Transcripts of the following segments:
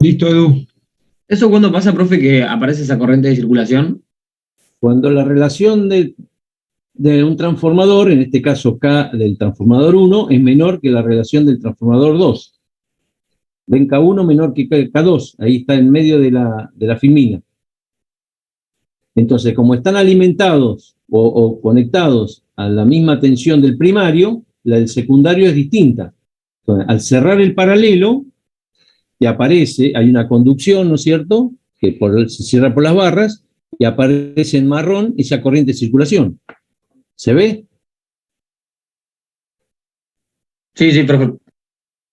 Listo, Edu. ¿Eso cuando pasa, profe, que aparece esa corriente de circulación? Cuando la relación de un transformador, en este caso K del transformador 1, es menor que la relación del transformador 2. Ven K1 menor que K2, ahí está en medio de la filmina. Entonces, como están alimentados o conectados a la misma tensión del primario, la del secundario es distinta. Entonces, al cerrar el paralelo, que aparece, hay una conducción, ¿no es cierto?, se cierra por las barras, y aparece en marrón esa corriente de circulación. ¿Se ve? Sí, sí, profe.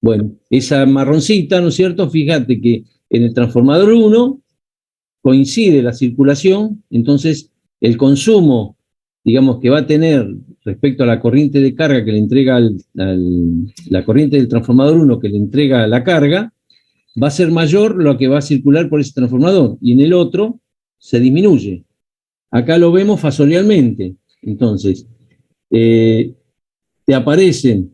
Bueno, esa marroncita, ¿no es cierto? Fíjate que en el transformador 1 coincide la circulación, entonces el consumo, digamos, que va a tener respecto a la corriente de carga que le entrega la corriente del transformador 1 que le entrega la carga, va a ser mayor lo que va a circular por ese transformador, y en el otro se disminuye. Acá lo vemos fasorialmente. Entonces, te aparecen,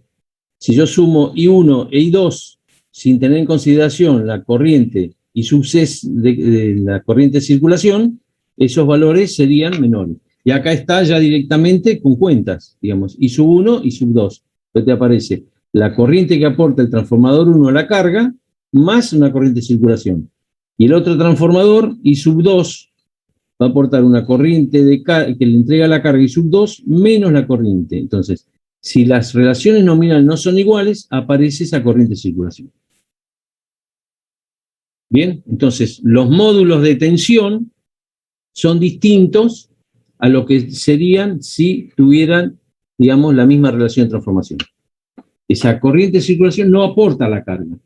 si yo sumo I1 e I2 sin tener en consideración la corriente y subses de la corriente de circulación, esos valores serían menores. Y acá está ya directamente con cuentas, digamos, I sub 1 y sub 2. Entonces te aparece la corriente que aporta el transformador 1 a la carga más una corriente de circulación. Y el otro transformador, I sub 2, va a aportar una corriente que le entrega la carga I sub 2 menos la corriente. Entonces, si las relaciones nominales no son iguales, aparece esa corriente de circulación. Bien, entonces los módulos de tensión son distintos a lo que serían si tuvieran, digamos, la misma relación de transformación. Esa corriente de circulación no aporta la carga,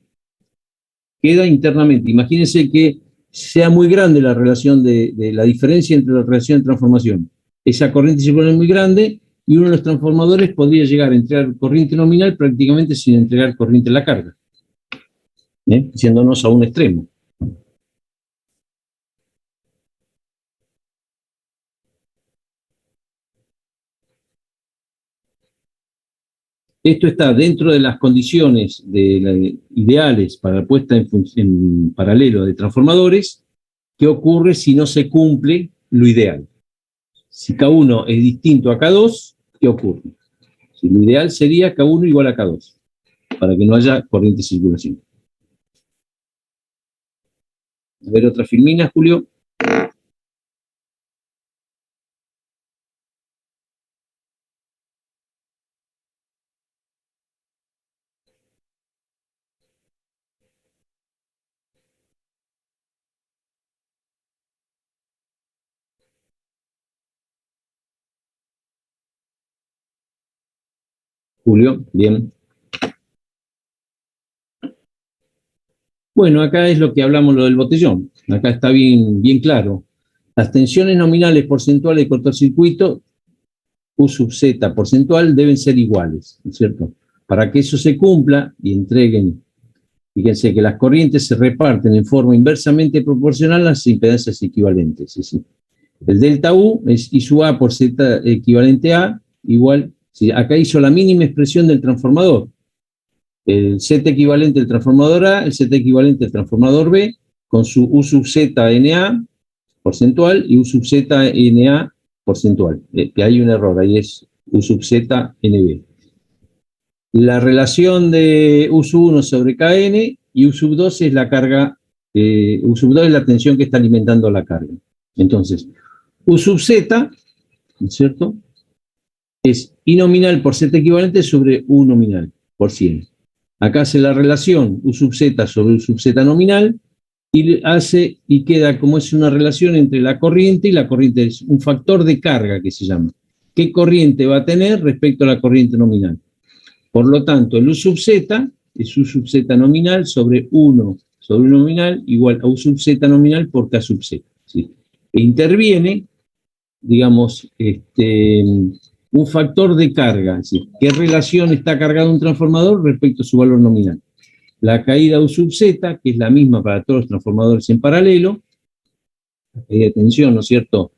queda internamente. Imagínense que sea muy grande la relación de la diferencia entre la relación de transformación. Esa corriente de circulación es muy grande y uno de los transformadores podría llegar a entregar corriente nominal prácticamente sin entregar corriente a la carga, yéndonos a un extremo. Esto está dentro de las condiciones ideales para la puesta en paralelo de transformadores. ¿Qué ocurre si no se cumple lo ideal? Si K1 es distinto a K2, ¿qué ocurre? Si lo ideal sería K1 igual a K2, para que no haya corriente de circulación. A ver otra filmina, Julio. Julio, bien. Bueno, acá es lo que hablamos, lo del botellón. Acá está bien, bien claro. Las tensiones nominales porcentuales de cortocircuito, U sub Z porcentual, deben ser iguales, ¿no es cierto? Para que eso se cumpla y entreguen, fíjense que las corrientes se reparten en forma inversamente proporcional a las impedancias equivalentes. Es decir, el delta U es I sub A por Z equivalente a, igual, si acá hizo la mínima expresión del transformador, el Z equivalente del transformador A, el Z equivalente del transformador B, con su U sub Z NA porcentual y U sub Z NA porcentual. Que hay un error, ahí es U sub Z NB. La relación de U sub 1 sobre Kn y U sub 2 es la carga, U sub 2 es la tensión que está alimentando la carga. Entonces, U sub Z, ¿no es cierto?, es I nominal por Z equivalente sobre U nominal por 100. Acá hace la relación U sub Z sobre U sub Z nominal y queda como es una relación entre la corriente y la corriente, es un factor de carga que se llama. ¿Qué corriente va a tener respecto a la corriente nominal? Por lo tanto, el U sub Z es U sub Z nominal sobre 1 sobre U nominal igual a U sub Z nominal por K sub Z. ¿Sí? E interviene, digamos, un factor de carga, ¿sí? ¿Qué relación está cargado un transformador respecto a su valor nominal? La caída U sub Z, que es la misma para todos los transformadores en paralelo, la caída de tensión, ¿no es cierto?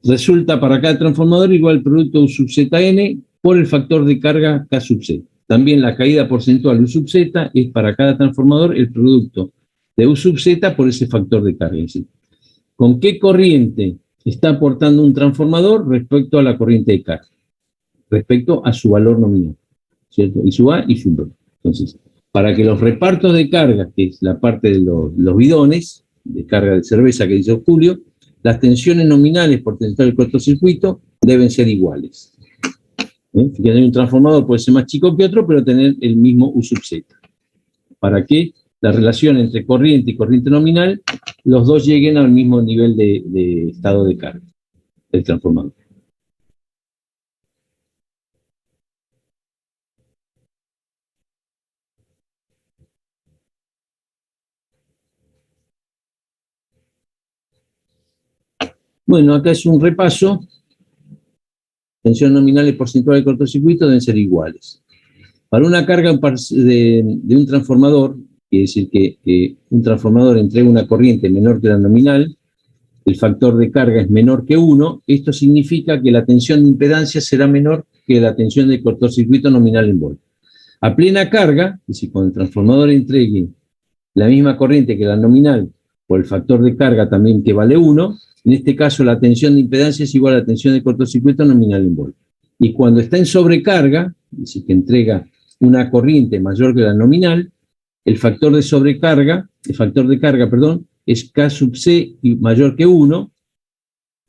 Resulta para cada transformador igual al producto U sub ZN por el factor de carga K sub Z. También la caída porcentual U sub Z es para cada transformador el producto de U sub Z por ese factor de carga. Es decir, ¿con qué corriente está aportando un transformador respecto a la corriente de carga? Respecto a su valor nominal, ¿cierto? Y su A y su B. Entonces, para que los repartos de carga, que es la parte de los bidones de carga de cerveza que dice Julio, las tensiones nominales por tensión del cortocircuito deben ser iguales. Fíjense, un transformador puede ser más chico que otro, pero tener el mismo U sub Z. Para que la relación entre corriente y corriente nominal, los dos lleguen al mismo nivel de estado de carga del transformador. Bueno, acá es un repaso. Tensión nominal y porcentual de cortocircuito deben ser iguales. Para una carga de un transformador, quiere decir que un transformador entrega una corriente menor que la nominal, el factor de carga es menor que 1, esto significa que la tensión de impedancia será menor que la tensión de cortocircuito nominal en volt. A plena carga, es decir, cuando el transformador entregue la misma corriente que la nominal, por el factor de carga también que vale 1, en este caso la tensión de impedancia es igual a la tensión de cortocircuito nominal en volt. Y cuando está en sobrecarga, es decir, que entrega una corriente mayor que la nominal, el factor de carga, es K sub C y mayor que 1.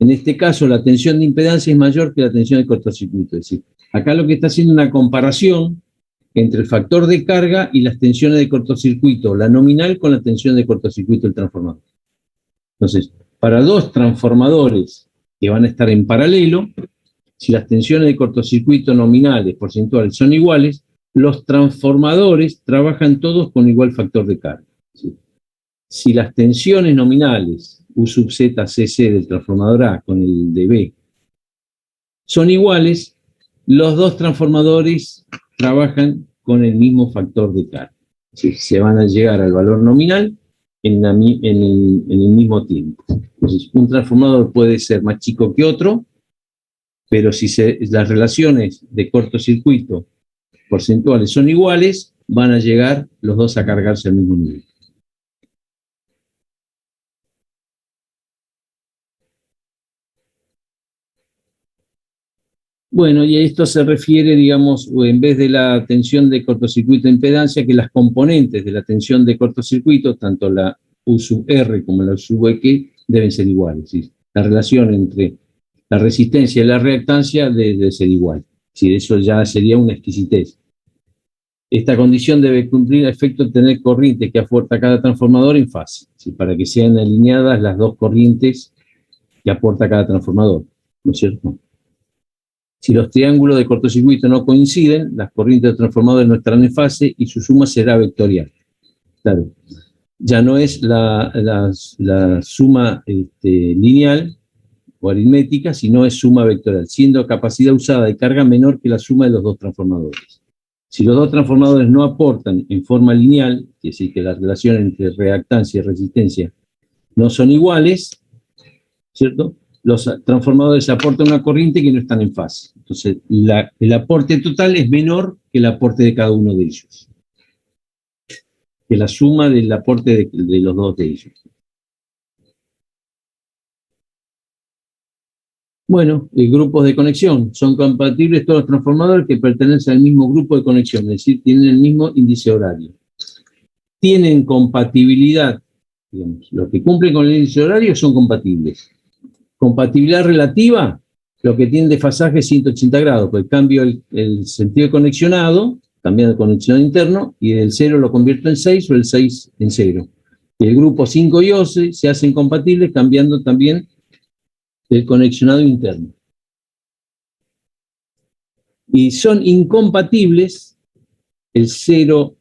En este caso, la tensión de impedancia es mayor que la tensión de cortocircuito. Es decir, acá lo que está haciendo es una comparación entre el factor de carga y las tensiones de cortocircuito, la nominal con la tensión de cortocircuito del transformador. Entonces, para dos transformadores que van a estar en paralelo, si las tensiones de cortocircuito nominales, porcentuales, son iguales, los transformadores trabajan todos con igual factor de carga. ¿Sí? Si las tensiones nominales, U sub Z, CC del transformador A con el de B, son iguales, los dos transformadores trabajan con el mismo factor de carga. ¿Sí? Se van a llegar al valor nominal en el mismo tiempo. Entonces, un transformador puede ser más chico que otro, pero si las relaciones de cortocircuito porcentuales son iguales, van a llegar los dos a cargarse al mismo nivel. Bueno, y a esto se refiere, digamos, en vez de la tensión de cortocircuito de impedancia, que las componentes de la tensión de cortocircuito, tanto la U sub R como la U sub X, deben ser iguales. ¿Sí? La relación entre la resistencia y la reactancia debe ser igual. ¿Sí? Eso ya sería una exquisitez. Esta condición debe cumplir el efecto de tener corriente que aporta cada transformador en fase, ¿sí? Para que sean alineadas las dos corrientes que aporta cada transformador, ¿no es cierto? Si los triángulos de cortocircuito no coinciden, las corrientes de los transformadores no estarán en fase y su suma será vectorial. Claro, ya no es la suma lineal o aritmética, sino es suma vectorial, siendo capacidad usada de carga menor que la suma de los dos transformadores. Si los dos transformadores no aportan en forma lineal, es decir, que la relación entre reactancia y resistencia no son iguales, ¿cierto? Los transformadores aportan una corriente que no están en fase. Entonces, el aporte total es menor que el aporte de cada uno de ellos, que la suma del aporte de los dos de ellos. Bueno, grupos de conexión. Son compatibles todos los transformadores que pertenecen al mismo grupo de conexión, es decir, tienen el mismo índice horario. Tienen compatibilidad, digamos, los que cumplen con el índice horario son compatibles. Compatibilidad relativa, lo que tiene desfasaje es 180 grados, pues cambio el sentido de conexionado, cambiando el conexionado interno, y el 0 lo convierto en 6 o el 6 en 0. Y el grupo 5 y 11 se hacen compatibles cambiando también el conexionado interno. Y son incompatibles el 0,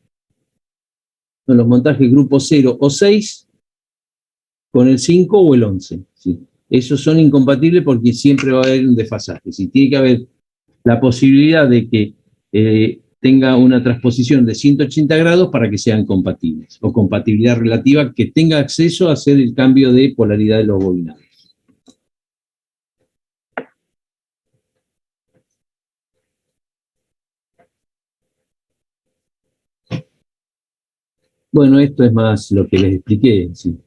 con los montajes grupo 0 o 6, con el 5 o el 11. ¿Sí? Esos son incompatibles porque siempre va a haber un desfasaje. ¿Sí? Tiene que haber la posibilidad de que tenga una transposición de 180 grados para que sean compatibles, o compatibilidad relativa que tenga acceso a hacer el cambio de polaridad de los bobinados. Bueno, esto es más lo que les expliqué. ¿Sí?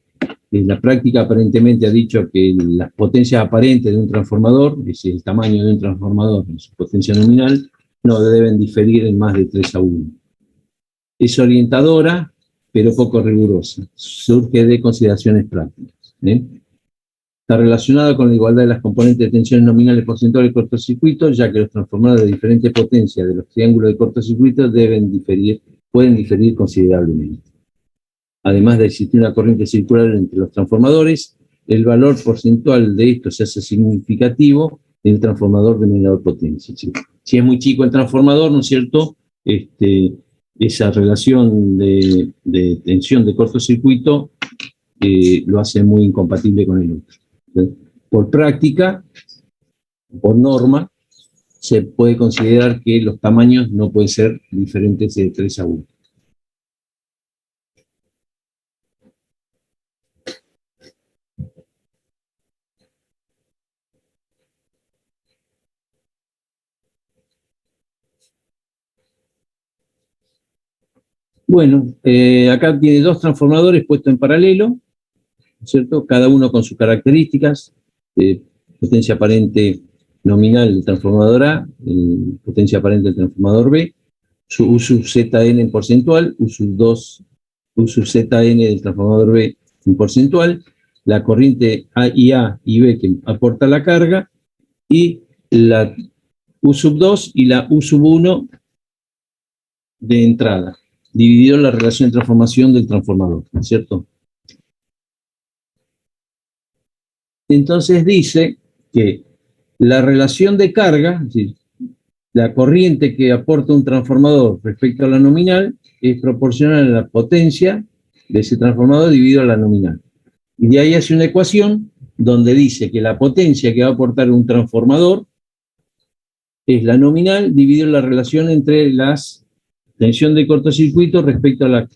La práctica aparentemente ha dicho que las potencias aparentes de un transformador, es decir, el tamaño de un transformador y su potencia nominal, no deben diferir en más de 3:1. Es orientadora, pero poco rigurosa. Surge de consideraciones prácticas. Está relacionada con la igualdad de las componentes de tensiones nominales porcentuales de cortocircuito, ya que los transformadores de diferente potencia de los triángulos de cortocircuito pueden diferir considerablemente. Además de existir una corriente circular entre los transformadores, el valor porcentual de esto se hace significativo en el transformador de menor potencia. Si es muy chico el transformador, ¿no es cierto?, esa relación de tensión de cortocircuito lo hace muy incompatible con el otro. Por práctica, por norma, se puede considerar que los tamaños no pueden ser diferentes de 3:1. Bueno, acá tiene dos transformadores puestos en paralelo, ¿cierto? Cada uno con sus características, potencia aparente nominal del transformador A, potencia aparente del transformador B, su U sub Zn en porcentual, U sub Zn del transformador B en porcentual, la corriente A y B que aporta la carga, y la U sub 2 y la U sub 1 de entrada, dividido la relación de transformación del transformador, ¿no es cierto? Entonces dice que la relación de carga, es decir, la corriente que aporta un transformador respecto a la nominal, es proporcional a la potencia de ese transformador dividido a la nominal. Y de ahí hace una ecuación donde dice que la potencia que va a aportar un transformador es la nominal dividido la relación entre la tensión de cortocircuito respecto a la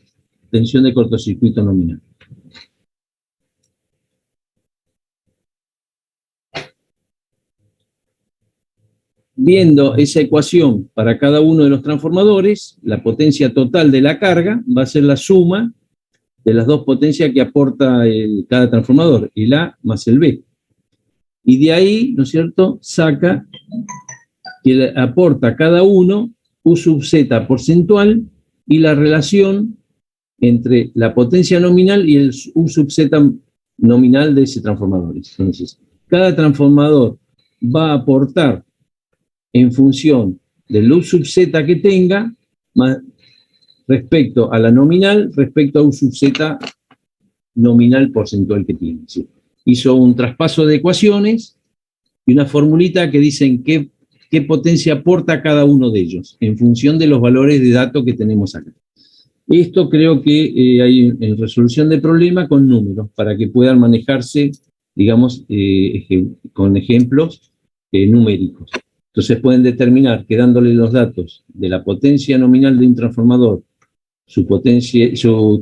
tensión de cortocircuito nominal. Viendo esa ecuación para cada uno de los transformadores, la potencia total de la carga va a ser la suma de las dos potencias que aporta cada transformador, el A más el B. Y de ahí, ¿no es cierto?, saca que aporta cada uno U sub Z porcentual y la relación entre la potencia nominal y el U sub Z nominal de ese transformador. Entonces, cada transformador va a aportar en función del U sub Z que tenga respecto a la nominal, respecto a U sub Z nominal porcentual que tiene. ¿Sí? Hizo un traspaso de ecuaciones y una formulita que dicen qué potencia aporta cada uno de ellos, en función de los valores de datos que tenemos acá. Esto creo que hay en resolución de problema con números, para que puedan manejarse, digamos, con ejemplos numéricos. Entonces pueden determinar que dándole los datos de la potencia nominal de un transformador, su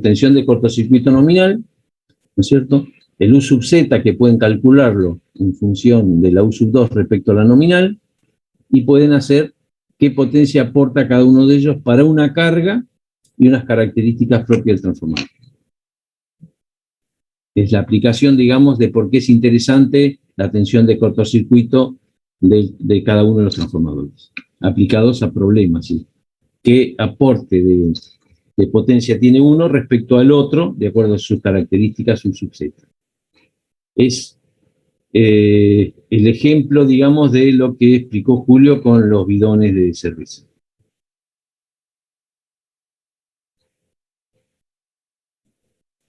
tensión de cortocircuito nominal, ¿no es cierto?, el U sub Z, que pueden calcularlo en función de la U sub 2 respecto a la nominal, y pueden hacer qué potencia aporta cada uno de ellos para una carga y unas características propias del transformador. Es la aplicación, digamos, de por qué es interesante la tensión de cortocircuito de cada uno de los transformadores, aplicados a problemas, ¿sí? ¿Qué aporte de potencia tiene uno respecto al otro, de acuerdo a sus características, un subset? Es el ejemplo, digamos, de lo que explicó Julio con los bidones de cerveza.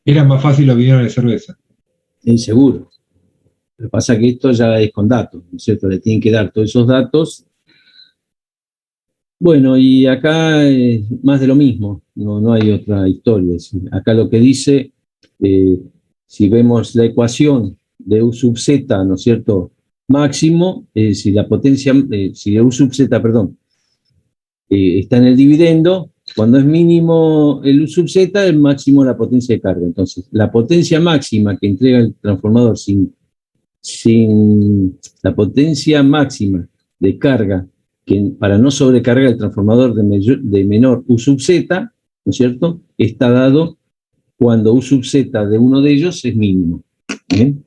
Era más fácil los bidones de cerveza. Seguro. Lo que pasa es que esto ya es con datos, ¿no es cierto? Le tienen que dar todos esos datos. Bueno, y acá más de lo mismo, no hay otra historia. Acá lo que dice, si vemos la ecuación de U sub Z, ¿no es cierto?, máximo, si la potencia, si U sub Z, perdón, está en el dividendo, cuando es mínimo el U sub Z, es máximo la potencia de carga. Entonces, la potencia máxima que entrega el transformador sin la potencia máxima de carga, que para no sobrecargar el transformador de menor U sub Z, ¿no es cierto?, está dado cuando U sub Z de uno de ellos es mínimo. ¿Bien?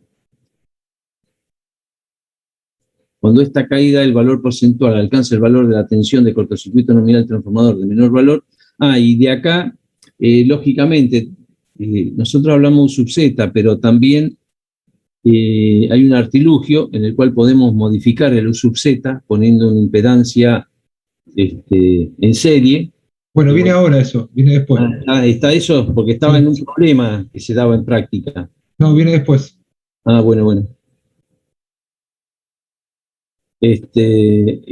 Cuando esta caída del valor porcentual alcanza el valor de la tensión de cortocircuito nominal transformador de menor valor, y de acá, lógicamente, nosotros hablamos U sub Z, pero también hay un artilugio en el cual podemos modificar el U sub Z poniendo una impedancia en serie. Bueno, viene ahora eso, viene después. Está eso, porque estaba en un problema que se daba en práctica. No, viene después. Bueno. Este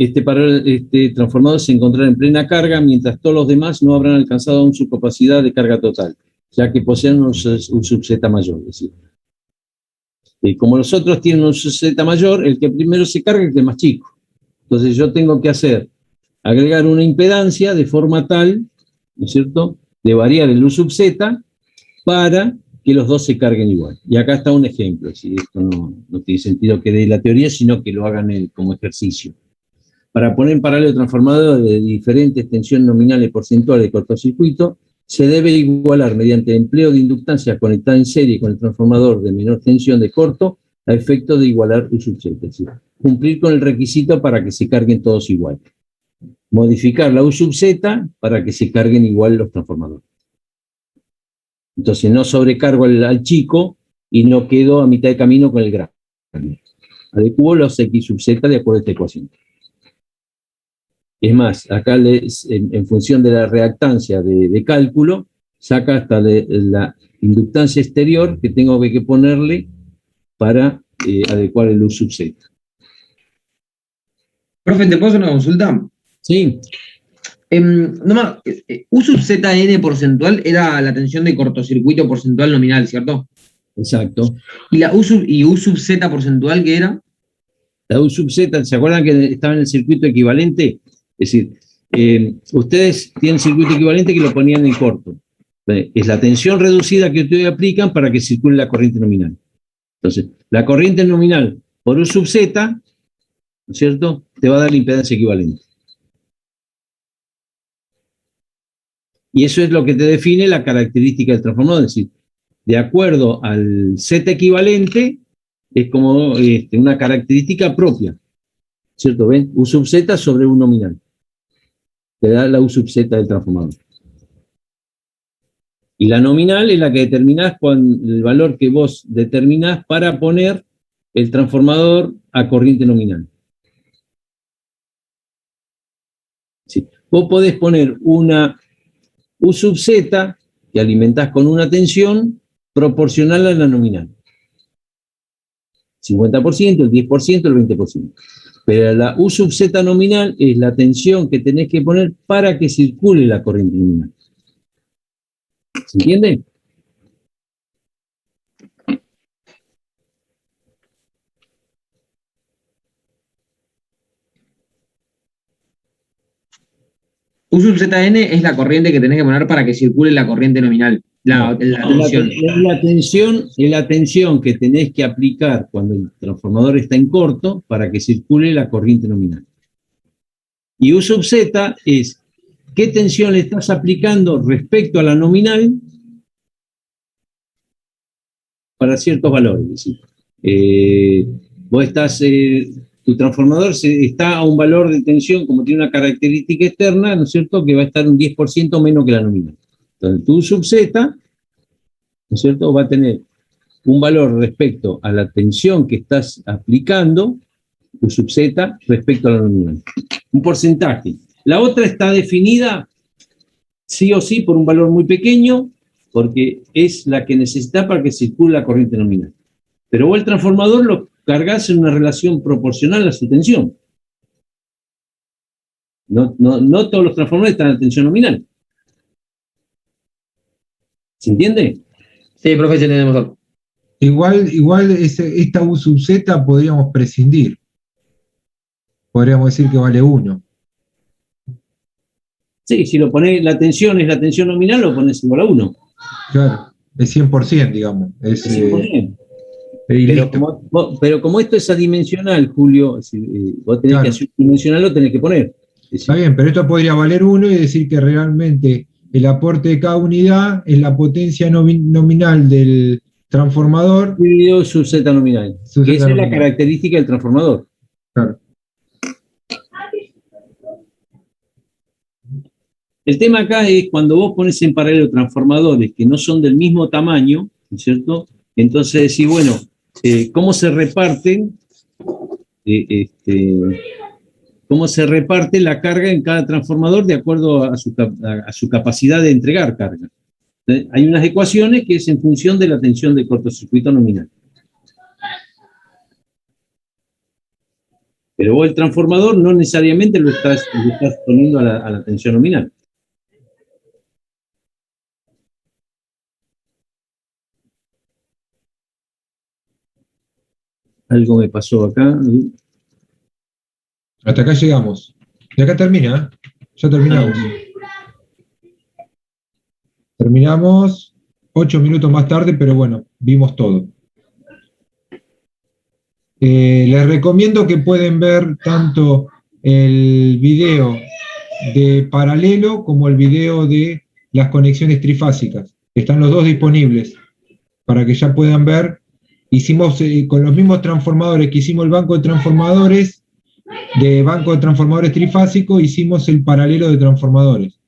transformador se encontrará en plena carga, mientras todos los demás no habrán alcanzado aún su capacidad de carga total, ya que poseen un sub Z mayor. Es decir, como los otros tienen un sub Z mayor, el que primero se carga es el que es más chico. Entonces yo tengo que agregar una impedancia de forma tal, ¿no es cierto?, de variar el U sub Z para que los dos se carguen igual. Y acá está un ejemplo, si esto no tiene sentido que dé la teoría, sino que lo hagan como ejercicio. Para poner en paralelo transformadores de diferentes tensiones nominales porcentuales de cortocircuito, se debe igualar mediante el empleo de inductancia conectada en serie con el transformador de menor tensión de corto, a efecto de igualar U sub Z, es decir, cumplir con el requisito para que se carguen todos igual. Modificar la U sub Z para que se carguen igual los transformadores. Entonces no sobrecargo al chico y no quedo a mitad de camino con el grande. Adecuo los X sub Z de acuerdo a esta ecuación. Es más, acá en función de la reactancia de cálculo, saca hasta la inductancia exterior que tengo que ponerle para adecuar el U sub Z. Profe, ¿te puedo hacer una consulta? Sí. Nomás, U sub Zn porcentual era la tensión de cortocircuito porcentual nominal, ¿cierto? Exacto. ¿Y la U sub Z porcentual qué era? La U sub Z, ¿se acuerdan que estaba en el circuito equivalente? Es decir, ustedes tienen circuito equivalente que lo ponían en corto. Es la tensión reducida que ustedes aplican para que circule la corriente nominal. Entonces, la corriente nominal por U sub Z, ¿no es cierto?, te va a dar la impedancia equivalente. Y eso es lo que te define la característica del transformador, es decir, de acuerdo al Z equivalente, es como una característica propia, ¿cierto? ¿Ven? U sub Z sobre U nominal. Te da la U sub Z del transformador. Y la nominal es la que determinás con el valor que vos determinás para poner el transformador a corriente nominal. Sí. Vos podés poner una U sub Z que alimentás con una tensión proporcional a la nominal. 50%, el 10%, el 20%. Pero la U sub Z nominal es la tensión que tenés que poner para que circule la corriente nominal. ¿Se entiende? U sub Zn es la corriente que tenés que poner para que circule la corriente nominal, la tensión. Es la tensión que tenés que aplicar cuando el transformador está en corto para que circule la corriente nominal. Y U sub Z es qué tensión le estás aplicando respecto a la nominal para ciertos valores. Es decir, vos estás, tu transformador está a un valor de tensión, como tiene una característica externa, ¿no es cierto?, que va a estar un 10% menos que la nominal. Entonces, tu sub Z, ¿no es cierto?, va a tener un valor respecto a la tensión que estás aplicando, tu sub Z, respecto a la nominal. Un porcentaje. La otra está definida sí o sí por un valor muy pequeño, porque es la que necesitas para que circule la corriente nominal. Pero vos el transformador lo cargas en una relación proporcional a su tensión. No todos los transformadores están a tensión nominal. ¿Se entiende? Sí, profe, ya tenemos. Igual esta U sub Z podríamos prescindir. Podríamos decir que vale 1. Sí, si lo ponés, la tensión es la tensión nominal, lo pones igual a 1. Claro, es 100%, digamos. Es 100%. y listo. Pero como esto es adimensional, Julio, si vos tenés que hacer dimensional, lo tenés que poner. Está bien, pero esto podría valer 1 y decir que realmente el aporte de cada unidad es la potencia nominal del transformador. Dividido sub Z nominal. Sub Z Esa es la nominal. característica del transformador. Claro. El tema acá es cuando vos pones en paralelo transformadores que no son del mismo tamaño, ¿no es cierto? Entonces decís, bueno, ¿cómo se reparten? ¿Cómo se reparte la carga en cada transformador de acuerdo a su capacidad de entregar carga? Hay unas ecuaciones que es en función de la tensión de cortocircuito nominal. Pero vos el transformador no necesariamente lo estás poniendo a la tensión nominal. Algo me pasó acá. Hasta acá llegamos. Y acá termina, ¿eh? Ya terminamos. Terminamos 8 minutos más tarde, pero bueno, vimos todo. Les recomiendo que pueden ver tanto el video de paralelo como el video de las conexiones trifásicas. Están los dos disponibles para que ya puedan ver. Hicimos con los mismos transformadores que hicimos el banco de transformadores, trifásicos, hicimos el paralelo de transformadores,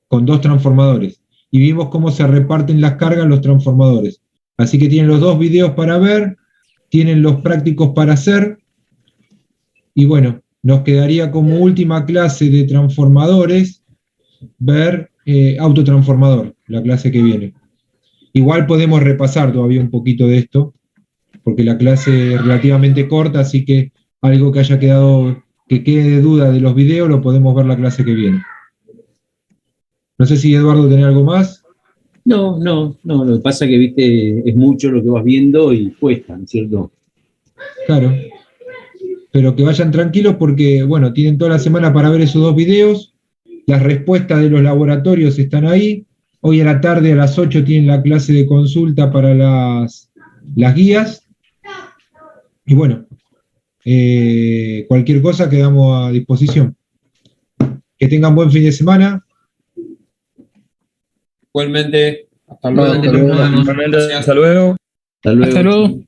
con 2 transformadores. Y vimos cómo se reparten las cargas en los transformadores. Así que tienen los 2 videos para ver, tienen los prácticos para hacer, y bueno, nos quedaría como última clase de transformadores ver autotransformador, la clase que viene. Igual podemos repasar todavía un poquito de esto, porque la clase es relativamente corta, así que algo que haya quedado, que quede de duda de los videos, lo podemos ver la clase que viene. No sé si Eduardo tiene algo más. No, lo que pasa es que, viste, es mucho lo que vas viendo y cuesta, ¿no es cierto? Claro. Pero que vayan tranquilos porque, bueno, tienen toda la semana para ver esos 2 videos. Las respuestas de los laboratorios están ahí. Hoy a la tarde a las 8 tienen la clase de consulta para las guías. Y bueno, cualquier cosa quedamos a disposición. Que tengan buen fin de semana. Igualmente, hasta luego. Igualmente, nos vemos. Igualmente, hasta luego. Hasta luego. Hasta luego.